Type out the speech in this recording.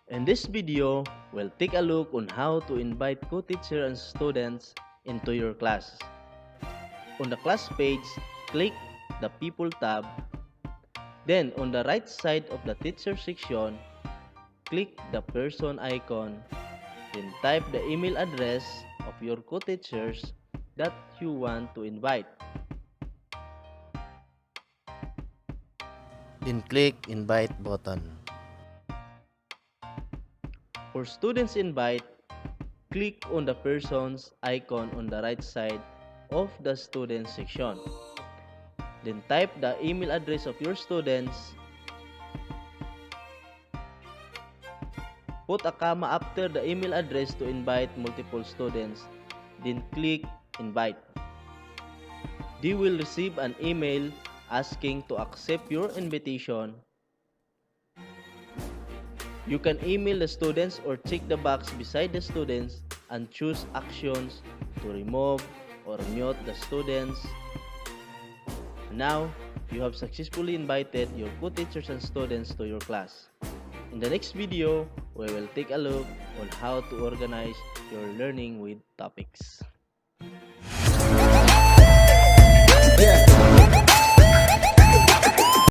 In this video, we'll take a look on how to invite co-teacher and students into your class. On the class page, click the People tab. Then on the right side of the teacher section, click the person icon. Then type the email address of your co-teachers that you want to invite. Then click Invite button. For students invite, click on the person's icon on the right side of the students section. Then type the email address of your students. Put a comma after the email address to invite multiple students. Then click Invite. They will receive an email asking to accept your invitation. You can email the students or check the box beside the students and choose actions to remove or mute the students. Now, you have successfully invited your co-teachers and students to your class. In the next video, we will take a look on how to organize your learning with topics.